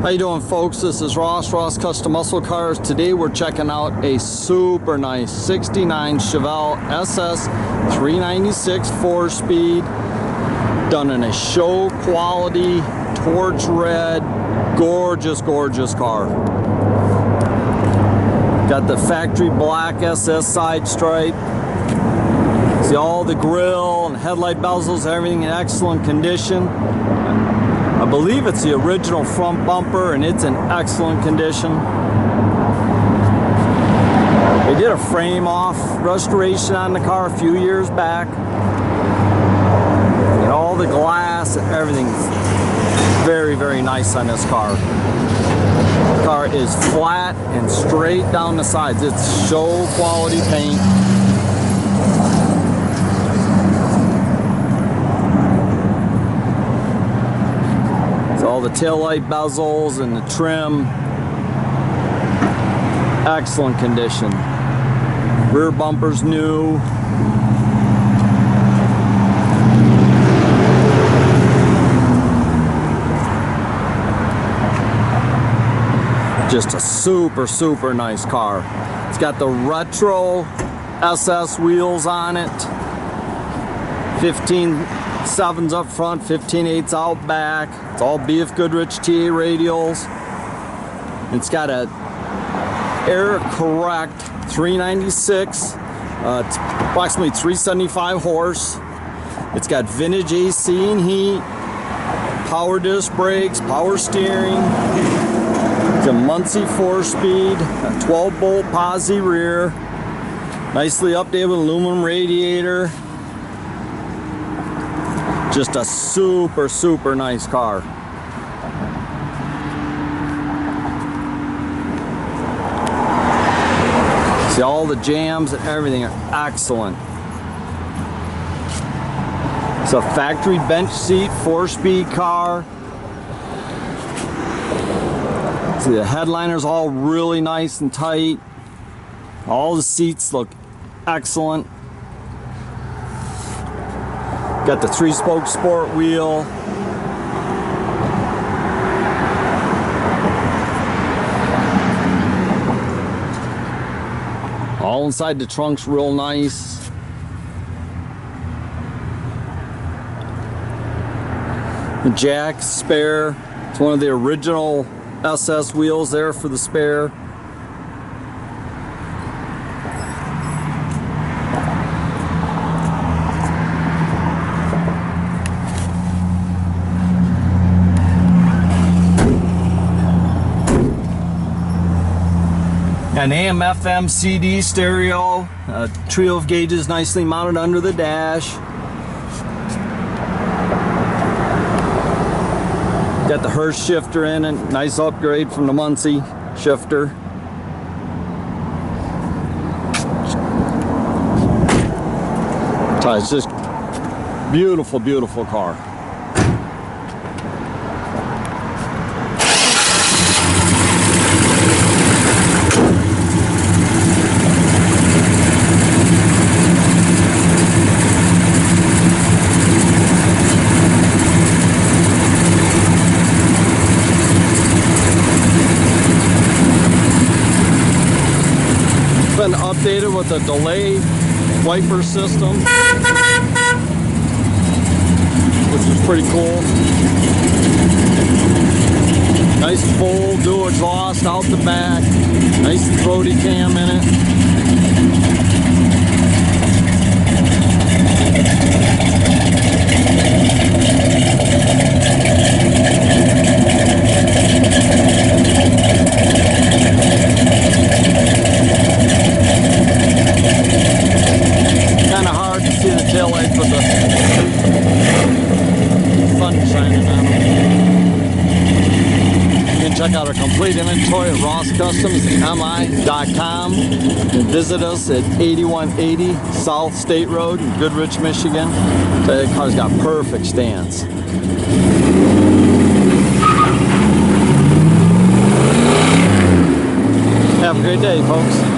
How you doing, folks? This is Ross Custom Muscle Cars. Today we're checking out a super nice 69 Chevelle SS 396 4-speed, done in a show quality torch red, gorgeous car. Got the factory black SS side stripe. See all the grille and headlight bezels, everything in excellent condition. I believe it's the original front bumper and it's in excellent condition. They did a frame off restoration on the car a few years back. And all the glass, everything's very nice on this car. The car is flat and straight down the sides. It's show quality paint. All the taillight bezels and the trim, excellent condition. Rear bumper's new. Just a super nice car. It's got the retro SS wheels on it. 15.7s up front, 15.8s out back. It's all BF Goodrich TA radials. It's got a air correct 396. It's approximately 375 horse. It's got vintage AC and heat, power disc brakes, power steering. It's a Muncie 4-speed, a 12-bolt posi rear. Nicely updated with aluminum radiator. Just a super nice car. See, all the jams and everything are excellent. It's a factory bench seat 4-speed car. See, the headliner's all really nice and tight. All the seats look excellent. Got the 3-spoke sport wheel. All inside the trunk's real nice. The jack spare. It's one of the original SS wheels there for the spare. An AM FM CD stereo, a trio of gauges nicely mounted under the dash. Got the Hurst shifter in it, nice upgrade from the Muncie shifter. It's just beautiful car. Been updated with a delay wiper system, which is pretty cool. Nice full dual exhaust out the back, nice throaty cam in it. Taillights with the sun shining on them. You can check out our complete inventory at rosscustomsmi.com and visit us at 8180 South State Road in Goodrich, Michigan. The car's got perfect stance. Have a great day, folks.